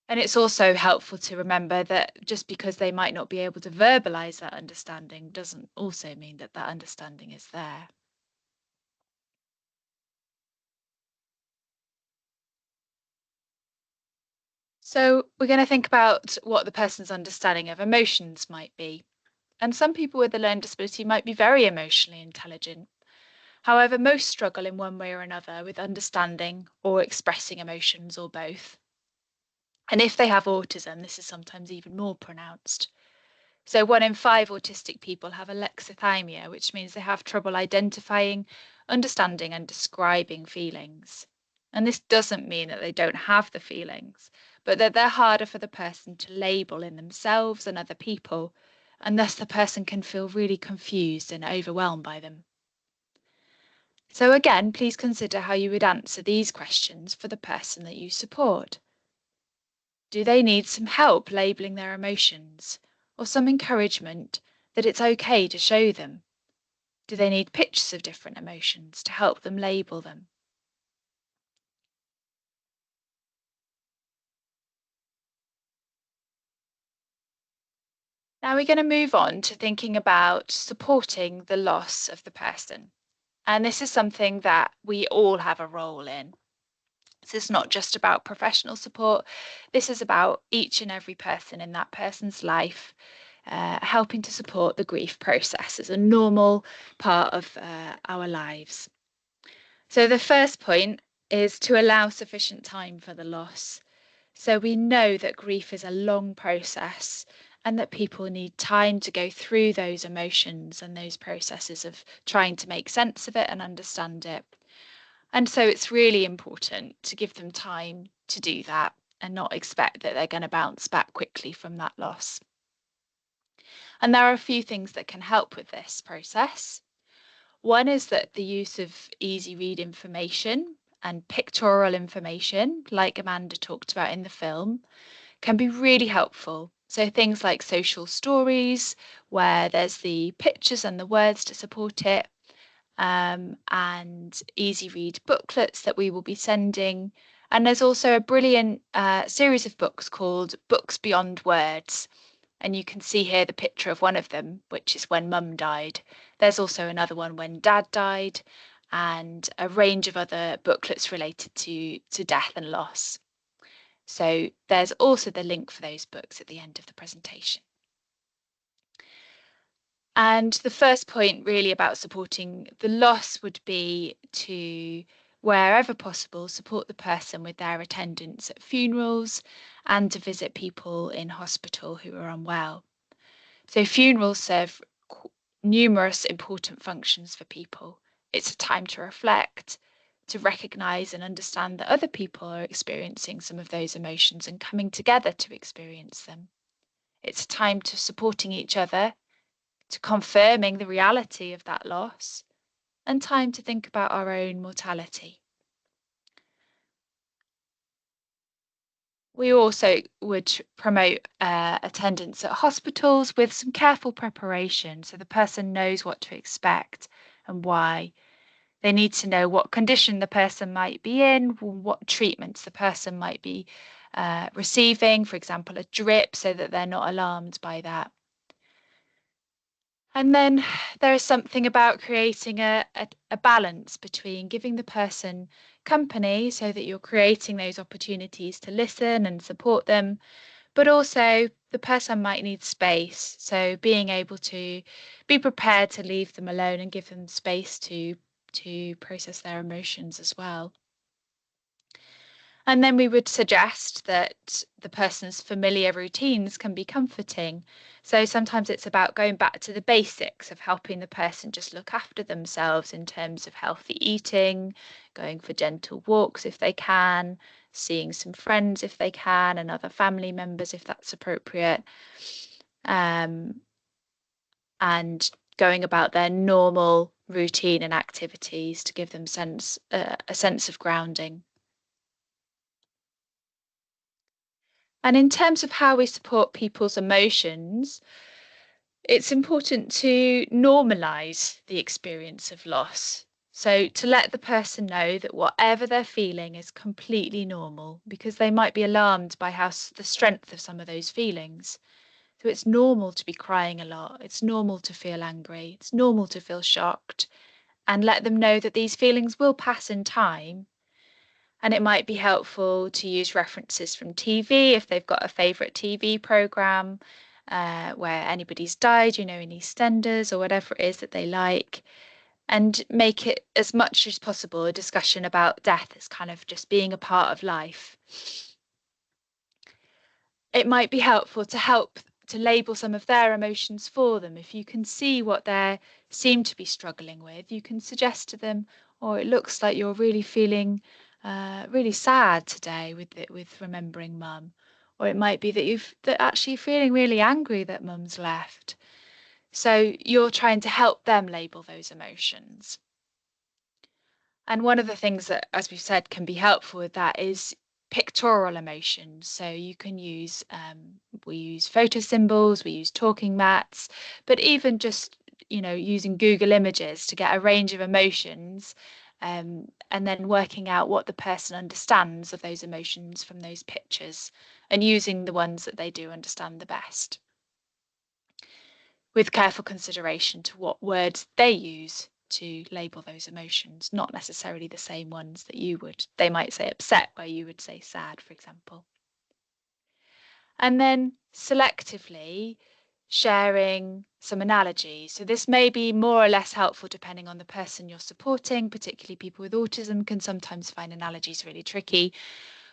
And it's also helpful to remember that just because they might not be able to verbalize that understanding doesn't also mean that that understanding is there. So we're going to think about what the person's understanding of emotions might be. And some people with a learning disability might be very emotionally intelligent. However, most struggle in one way or another with understanding or expressing emotions or both. And if they have autism, this is sometimes even more pronounced. So 1 in 5 autistic people have alexithymia, which means they have trouble identifying, understanding, and describing feelings. And this doesn't mean that they don't have the feelings, but that they're harder for the person to label in themselves and other people, and thus the person can feel really confused and overwhelmed by them. So again, please consider how you would answer these questions for the person that you support. Do they need some help labeling their emotions, or some encouragement that it's okay to show them? Do they need pictures of different emotions to help them label them? Now we're going to move on to thinking about supporting the loss of the person. And this is something that we all have a role in. This is not just about professional support. This is about each and every person in that person's life, helping to support the grief process as a normal part of our lives. So the first point is to allow sufficient time for the loss. So we know that grief is a long process and that people need time to go through those emotions and those processes of trying to make sense of it and understand it. And so it's really important to give them time to do that and not expect that they're going to bounce back quickly from that loss. And there are a few things that can help with this process. One is that the use of easy read information and pictorial information, like Amanda talked about in the film, can be really helpful. So things like social stories, where there's the pictures and the words to support it, and easy read booklets that we will be sending. And there's also a brilliant series of books called Books Beyond Words. And you can see here the picture of one of them, which is when Mum died. There's also another one when Dad died, and a range of other booklets related to death and loss. So there's also the link for those books at the end of the presentation. And the first point really about supporting the loss would be to, wherever possible, support the person with their attendance at funerals and to visit people in hospital who are unwell. So funerals serve numerous important functions for people. It's a time to reflect, to recognise and understand that other people are experiencing some of those emotions and coming together to experience them. It's a time to supporting each other, to confirming the reality of that loss, and time to think about our own mortality. We also would promote attendance at hospitals with some careful preparation so the person knows what to expect and why. They need to know what condition the person might be in, what treatments the person might be receiving, for example, a drip, so that they're not alarmed by that. And then there is something about creating a balance between giving the person company so that you're creating those opportunities to listen and support them, but also the person might need space. So being able to be prepared to leave them alone and give them space to process their emotions as well. And then we would suggest that the person's familiar routines can be comforting. So sometimes it's about going back to the basics of helping the person just look after themselves in terms of healthy eating, going for gentle walks if they can, seeing some friends if they can, and other family members if that's appropriate. And going about their normal routine and activities to give them a sense of grounding. And in terms of how we support people's emotions, it's important to normalise the experience of loss. So to let the person know that whatever they're feeling is completely normal, because they might be alarmed by the strength of some of those feelings. So it's normal to be crying a lot. It's normal to feel angry. It's normal to feel shocked, and let them know that these feelings will pass in time. And it might be helpful to use references from TV if they've got a favourite TV programme where anybody's died, in EastEnders or whatever it is that they like, and make it as much as possible a discussion about death as kind of just being a part of life. It might be helpful to label some of their emotions for them. If you can see what they seem to be struggling with, you can suggest to them, it looks like you're really feeling really sad today with remembering mum. Or it might be that actually feeling really angry that mum's left. So you're trying to help them label those emotions. And one of the things that, as we've said, can be helpful with that is pictorial emotions. So you can use, we use photo symbols, we use talking mats, but even just, using Google Images to get a range of emotions, and then working out what the person understands of those emotions from those pictures and using the ones that they do understand the best, with careful consideration to what words they use to label those emotions, not necessarily the same ones that you would. They might say upset where you would say sad, for example. And then selectively sharing some analogies. So this may be more or less helpful depending on the person you're supporting. Particularly people with autism can sometimes find analogies really tricky.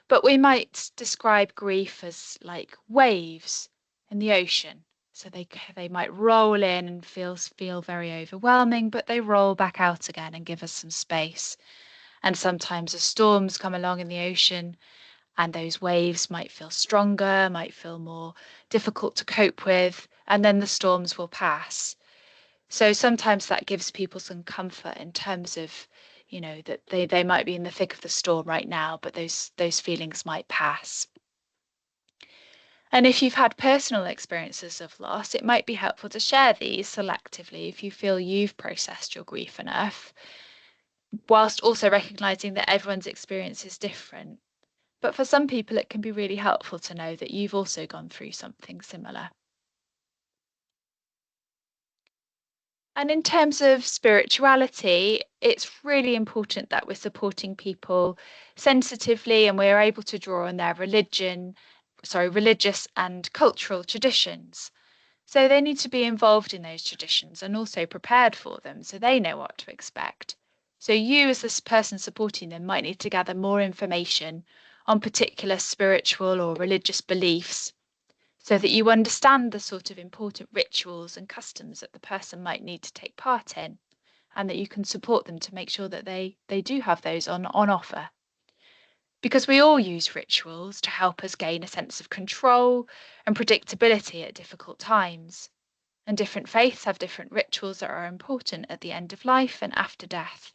But we might describe grief as like waves in the ocean. So they might roll in and feel very overwhelming, but they roll back out again and give us some space. And sometimes as storms come along in the ocean, and those waves might feel stronger, might feel more difficult to cope with, and then the storms will pass. So sometimes that gives people some comfort in terms of, that they might be in the thick of the storm right now, but those feelings might pass. And if you've had personal experiences of loss, it might be helpful to share these selectively if you feel you've processed your grief enough, whilst also recognizing that everyone's experience is different. But for some people, it can be really helpful to know that you've also gone through something similar. And in terms of spirituality, it's really important that we're supporting people sensitively and we're able to draw on their religious and cultural traditions. So they need to be involved in those traditions and also prepared for them so they know what to expect. So you as this person supporting them might need to gather more information on particular spiritual or religious beliefs so that you understand the sort of important rituals and customs that the person might need to take part in, and that you can support them to make sure that they do have those on offer. Because we all use rituals to help us gain a sense of control and predictability at difficult times. And different faiths have different rituals that are important at the end of life and after death.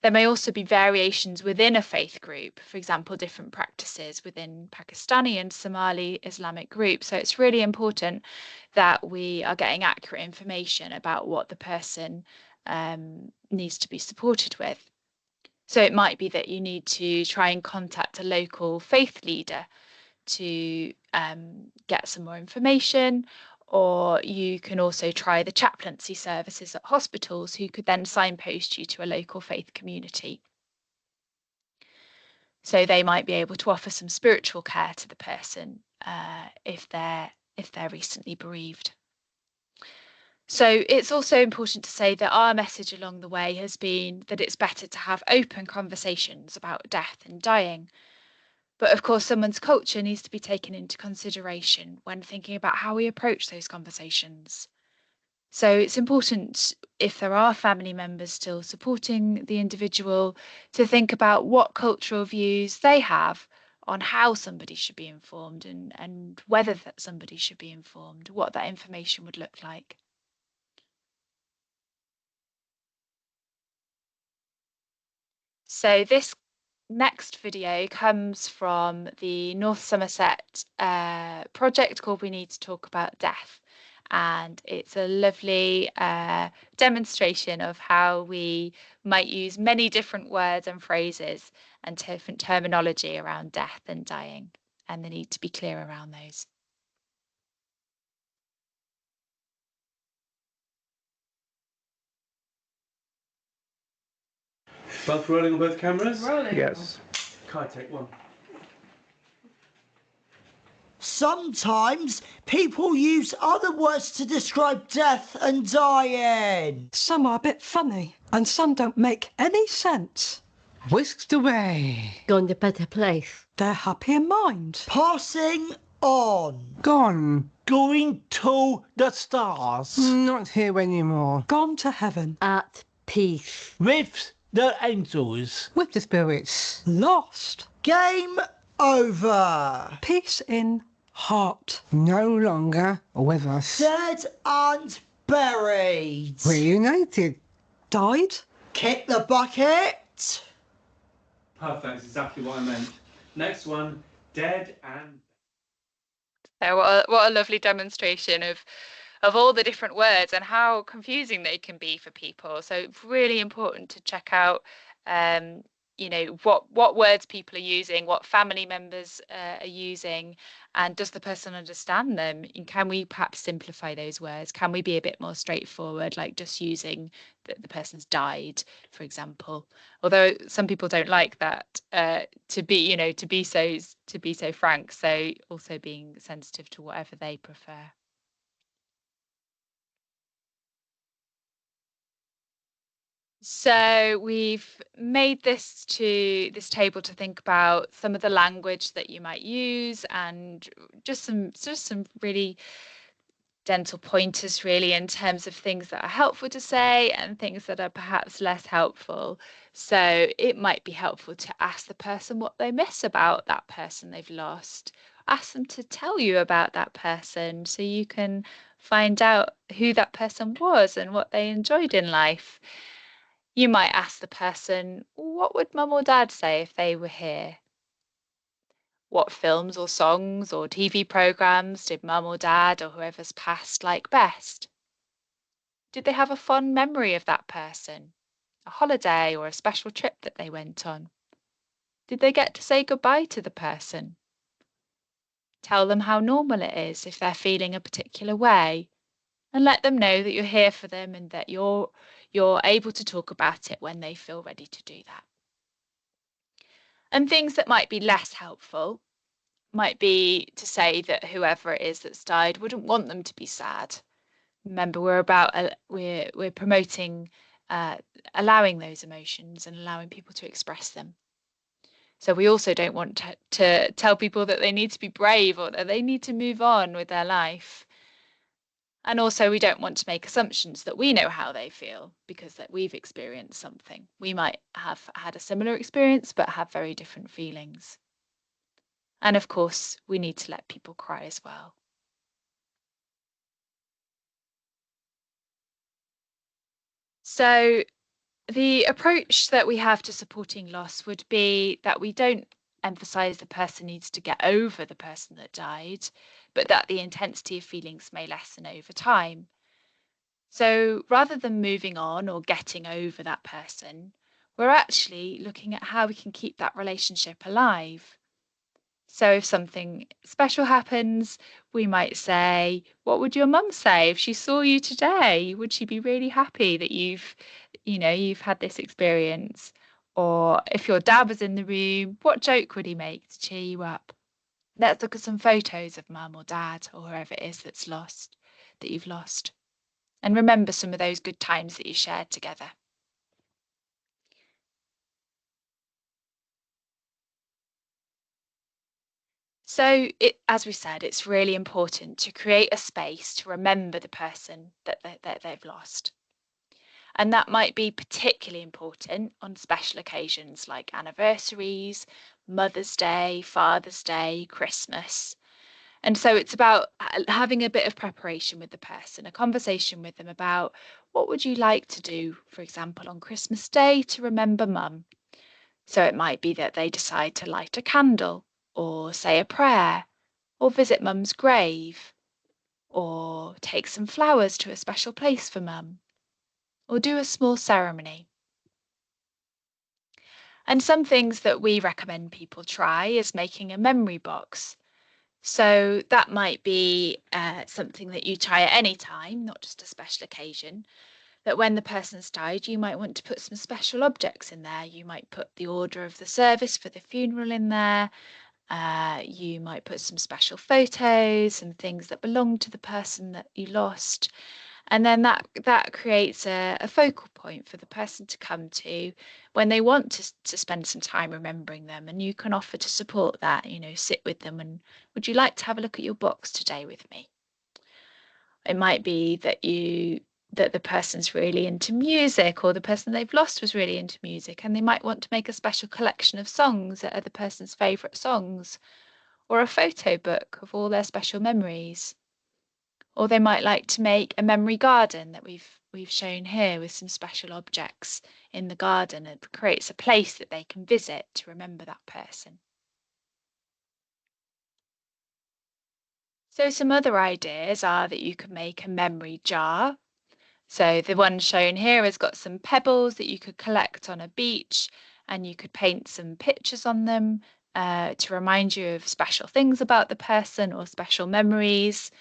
There may also be variations within a faith group, for example, different practices within Pakistani and Somali Islamic groups. So it's really important that we are getting accurate information about what the person needs to be supported with. So it might be that you need to try and contact a local faith leader to get some more information, or you can also try the chaplaincy services at hospitals, who could then signpost you to a local faith community. So they might be able to offer some spiritual care to the person if they're recently bereaved. So it's also important to say that our message along the way has been that it's better to have open conversations about death and dying. But of course, someone's culture needs to be taken into consideration when thinking about how we approach those conversations. So it's important, if there are family members still supporting the individual, to think about what cultural views they have on how somebody should be informed, and whether that somebody should be informed, what that information would look like. So this next video comes from the North Somerset project called We Need to Talk About Death. And it's a lovely demonstration of how we might use many different words and phrases and different terminology around death and dying, and the need to be clear around those. Both rolling on both cameras? Rolling. Yes. Kai, take one. Sometimes people use other words to describe death and dying. Some are a bit funny, and some don't make any sense. Whisked away. Gone to a better place. They're happy in mind. Passing on. Gone. Going to the stars. Not here anymore. Gone to heaven. At peace. With the angels. With the spirits. Lost. Game over. Peace in heart. No longer with us. Dead and buried. Reunited. Died. Kick the bucket. Perfect, that's exactly what I meant. Next one, dead and... So what a lovely demonstration of all the different words and how confusing they can be for people. So it's really important to check out what words people are using, what family members are using, and does the person understand them? And can we perhaps simplify those words? Can we be a bit more straightforward, like just using that the person's died, for example? Although some people don't like that, to be so frank. So also being sensitive to whatever they prefer. So we've made this table to think about some of the language that you might use, and just some really gentle pointers really in terms of things that are helpful to say and things that are perhaps less helpful. So it might be helpful to ask the person what they miss about that person they've lost. Ask them to tell you about that person so you can find out who that person was and what they enjoyed in life. You might ask the person, what would mum or dad say if they were here? What films or songs or TV programmes did mum or dad or whoever's passed like best? Did they have a fond memory of that person? A holiday or a special trip that they went on? Did they get to say goodbye to the person? Tell them how normal it is if they're feeling a particular way, and let them know that you're here for them and that you're able to talk about it when they feel ready to do that. And things that might be less helpful might be to say that whoever it is that's died wouldn't want them to be sad. Remember, we're promoting allowing those emotions and allowing people to express them. So we also don't want to tell people that they need to be brave or that they need to move on with their life. And also, we don't want to make assumptions that we know how they feel because that we've experienced something. We might have had a similar experience, but have very different feelings. And of course, we need to let people cry as well. So the approach that we have to supporting loss would be that we don't emphasize the person needs to get over the person that died, but that the intensity of feelings may lessen over time. So rather than moving on or getting over that person, we're actually looking at how we can keep that relationship alive. So if something special happens, we might say, what would your mum say if she saw you today? Would she be really happy that you've had this experience? Or if your dad was in the room, what joke would he make to cheer you up? Let's look at some photos of mum or dad or whoever it is that you've lost. And remember some of those good times that you shared together. So, as we said, it's really important to create a space to remember the person that they've lost. And that might be particularly important on special occasions like anniversaries, Mother's Day, Father's Day, Christmas. And so it's about having a bit of preparation with the person, a conversation with them about what would you like to do, for example, on Christmas Day to remember mum. So it might be that they decide to light a candle or say a prayer or visit mum's grave or take some flowers to a special place for mum or do a small ceremony. And some things that we recommend people try is making a memory box. So that might be something that you try at any time, not just a special occasion. That when the person's died, you might want to put some special objects in there. You might put the order of the service for the funeral in there. You might put some special photos, some things that belong to the person that you lost. And then that creates a focal point for the person to come to when they want to spend some time remembering them. And you can offer to support that, sit with them and would you like to have a look at your box today with me? It might be that the person's really into music or the person they've lost was really into music and they might want to make a special collection of songs that are the person's favourite songs or a photo book of all their special memories. Or they might like to make a memory garden that we've shown here with some special objects in the garden. It creates a place that they can visit to remember that person. So some other ideas are that you could make a memory jar. So the one shown here has got some pebbles that you could collect on a beach and you could paint some pictures on them to remind you of special things about the person or special memories.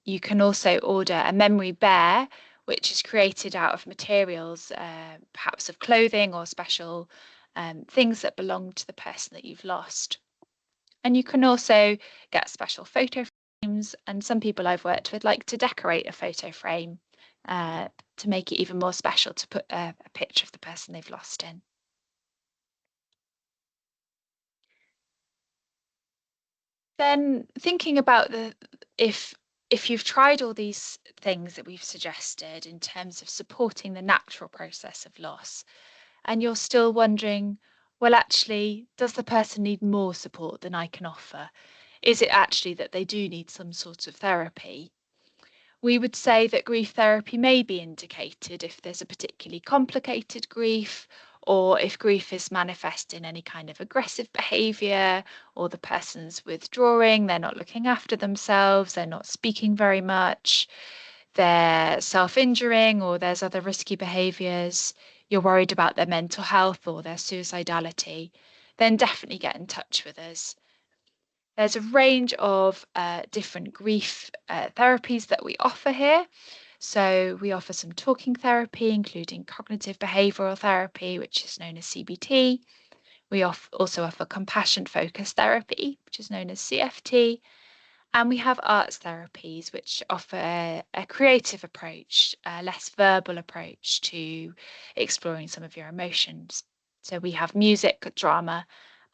You can also order a memory bear, which is created out of materials, perhaps of clothing or special things that belong to the person that you've lost. And you can also get special photo frames, and some people I've worked with like to decorate a photo frame to make it even more special to put a picture of the person they've lost in. Then thinking about if you've tried all these things that we've suggested in terms of supporting the natural process of loss, and you're still wondering, well, actually, does the person need more support than I can offer? Is it actually that they do need some sort of therapy? We would say that grief therapy may be indicated if there's a particularly complicated grief, or if grief is manifest in any kind of aggressive behaviour, or the person's withdrawing, they're not looking after themselves, they're not speaking very much, they're self-injuring, or there's other risky behaviours, you're worried about their mental health or their suicidality, then definitely get in touch with us. There's a range of different grief therapies that we offer here. So we offer some talking therapy, including cognitive behavioral therapy, which is known as CBT. We also offer compassion focused therapy, which is known as CFT. And we have arts therapies, which offer a creative approach, a less verbal approach to exploring some of your emotions. So we have music, drama,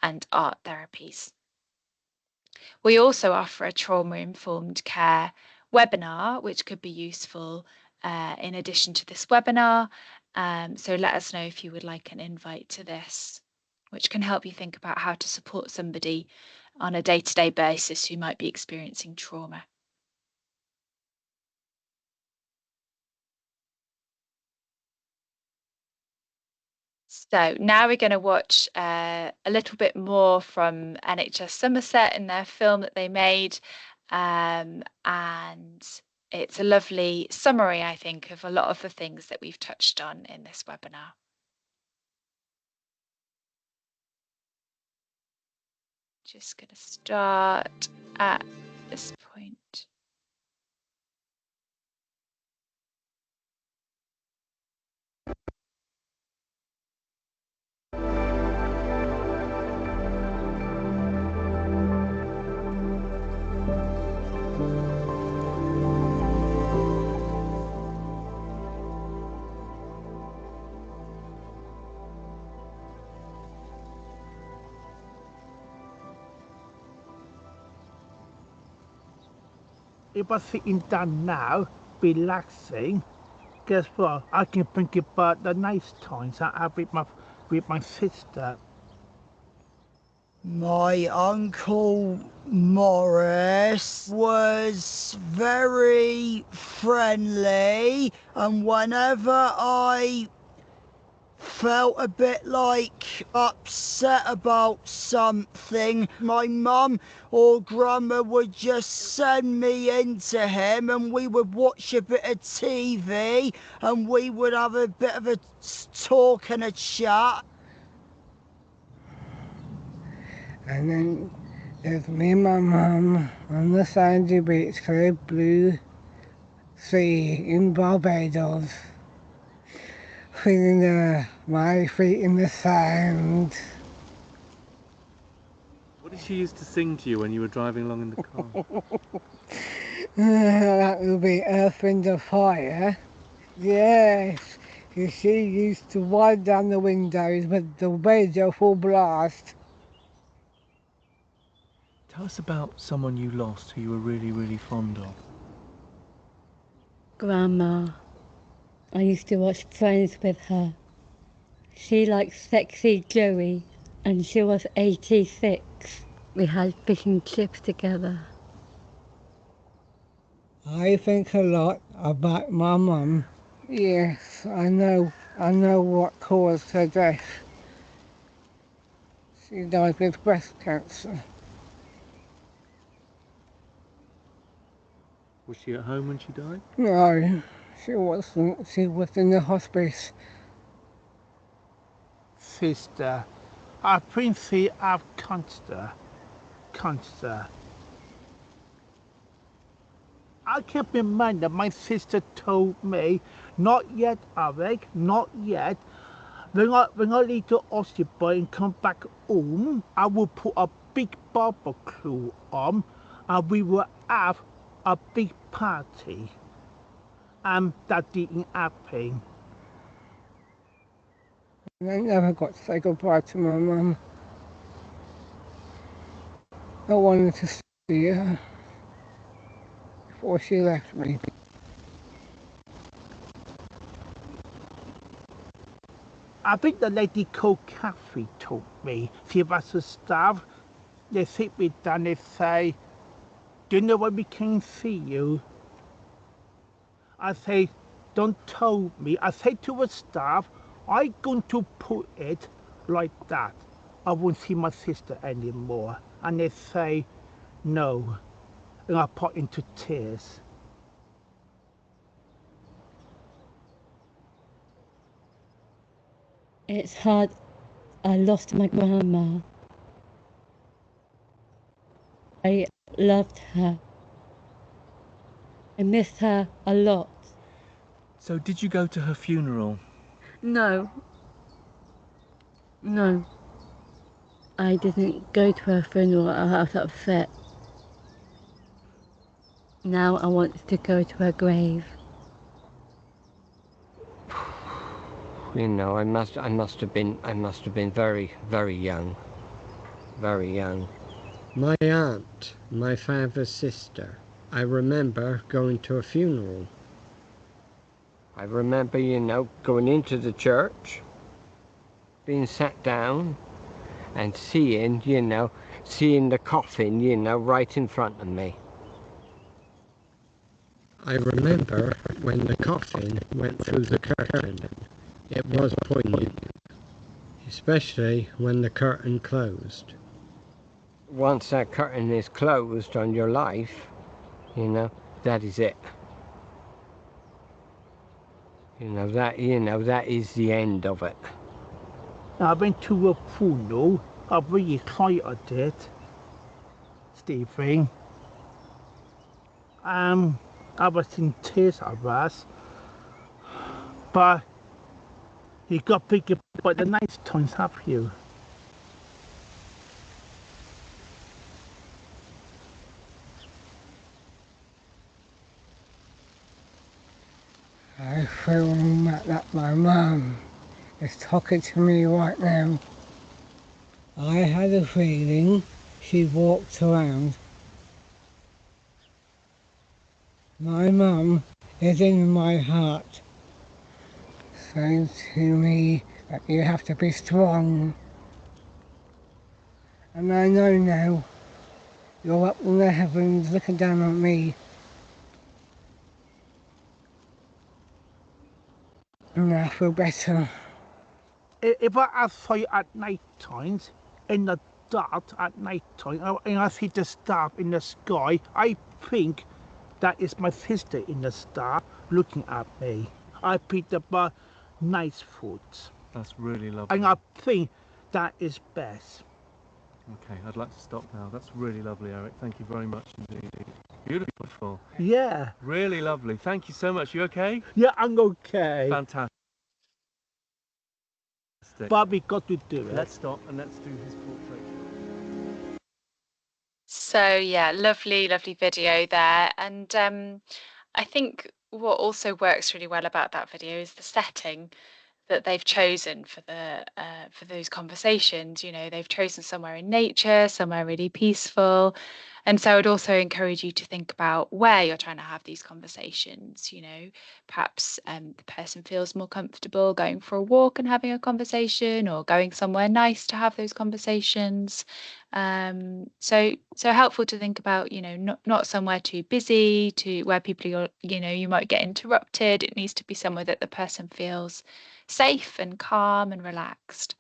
and art therapies. We also offer a trauma-informed care webinar, which could be useful in addition to this webinar. So let us know if you would like an invite to this, which can help you think about how to support somebody on a day-to-day basis who might be experiencing trauma. So now we're going to watch a little bit more from NHS Somerset in their film that they made. And it's a lovely summary, I think, of a lot of the things that we've touched on in this webinar. Just going to start at this point. If I'm sitting down now, relaxing, guess what? I can think about the nice times I have with my sister. My Uncle Morris was very friendly, and whenever I felt a bit like upset about something, my mum or grandma would just send me into him and we would watch a bit of TV and we would have a bit of a talk and a chat. And then there's me and my mum on the sandy beach, clear blue sea in Barbados, feeling my feet in the sand. What did she used to sing to you when you were driving along in the car? That will be Earth, Wind and Fire. Yes, she used to wind down the windows with the radio full blast. Tell us about someone you lost who you were really, really fond of. Grandma. I used to watch Friends with her. She liked Sexy Joey, and she was 86. We had fish and chips together. I think a lot about my mum. Yes, I know what caused her death. She died with breast cancer. Was she at home when she died? No, she wasn't. She was in the hospice. Sister, I think she have cancer. I can remember my sister told me, not yet, Alec, not yet. When I leave the hospital and come back home, I will put a big barbecue on and we will have a big party. That didn't happen. And I never got to say goodbye to my mum. I wanted to see her before she left me. I think the lady called Kathy told me she was a staff. They sit me down and say, do you know when we can see you? I say, don't tell me. I say to the staff, I'm going to put it like that. I won't see my sister anymore. And they say, no. And I put into tears. It's hard. I lost my grandma. I loved her. I missed her a lot. So did you go to her funeral? No. No. I didn't go to her funeral. I was upset. Now I want to go to her grave. You know, I must have been very, very young. Very young. My aunt, my father's sister, I remember going to a funeral. I remember, you know, going into the church, being sat down and seeing, you know, seeing the coffin, you know, right in front of me. I remember when the coffin went through the curtain. It was poignant, especially when the curtain closed. Once that curtain is closed on your life, you know, that is it. You know, that is the end of it. I went to a funeral. I'm really excited, Stephen. I was in tears, I was. But you got bigger, but the nice times have you. I feel that my mum is talking to me right now. I had a feeling she walked around. My mum is in my heart, saying to me that you have to be strong. And I know now, you're up in the heavens looking down on me. And I feel better. If I outside at night times, in the dark at night time, and I see the star in the sky, I think that is my sister in the star looking at me. I picked up nice foods. That's really lovely. And I think that is best. Okay, I'd like to stop now. That's really lovely, Eric. Thank you very much indeed. Beautiful. Yeah. Really lovely. Thank you so much. You okay? Yeah, I'm okay. Fantastic. But we got to do it. Let's stop and let's do his portrait. So yeah, lovely, lovely video there. And I think what also works really well about that video is the setting that they've chosen for those conversations. You know, they've chosen somewhere in nature, somewhere really peaceful. And so I'd also encourage you to think about where you're trying to have these conversations. You know, perhaps the person feels more comfortable going for a walk and having a conversation, or going somewhere nice to have those conversations. So helpful to think about, you know, not somewhere too busy, to where people are, you know, you might get interrupted. It needs to be somewhere that the person feels safe and calm and relaxed.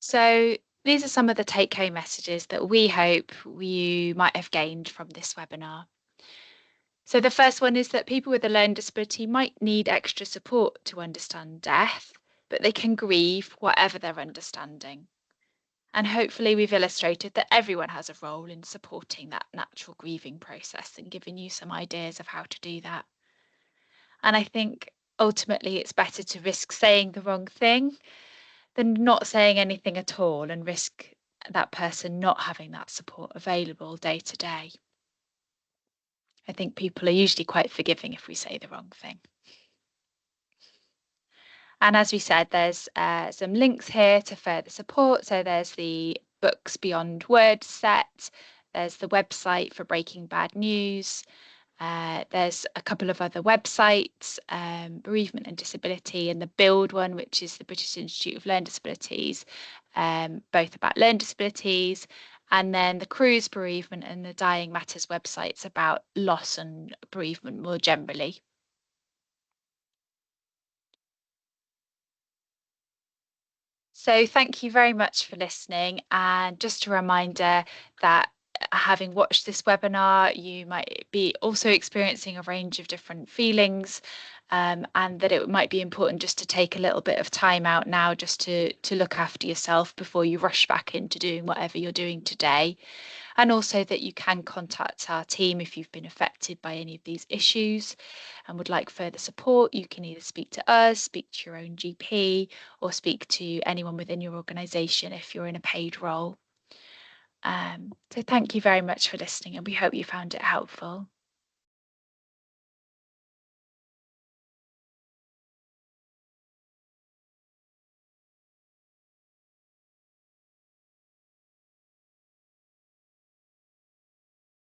So these are some of the take-home messages that we hope you might have gained from this webinar. So the first one is that people with a learning disability might need extra support to understand death, but they can grieve whatever their understanding. And hopefully we've illustrated that everyone has a role in supporting that natural grieving process and giving you some ideas of how to do that. And I think ultimately it's better to risk saying the wrong thing than not saying anything at all and risk that person not having that support available day to day. I think people are usually quite forgiving if we say the wrong thing. And as we said, there's some links here to further support. So there's the Books Beyond Words set, there's the website for Breaking Bad News, there's a couple of other websites, Bereavement and Disability, and the Build one, which is the British Institute of Learning Disabilities, both about learning disabilities, and then the Cruise Bereavement and the Dying Matters websites about loss and bereavement more generally. So thank you very much for listening, and just a reminder that having watched this webinar, you might be also experiencing a range of different feelings, and that it might be important just to take a little bit of time out now just to look after yourself before you rush back into doing whatever you're doing today. And also that you can contact our team if you've been affected by any of these issues and would like further support. You can either speak to us, speak to your own GP, or speak to anyone within your organisation if you're in a paid role. So thank you very much for listening, and we hope you found it helpful.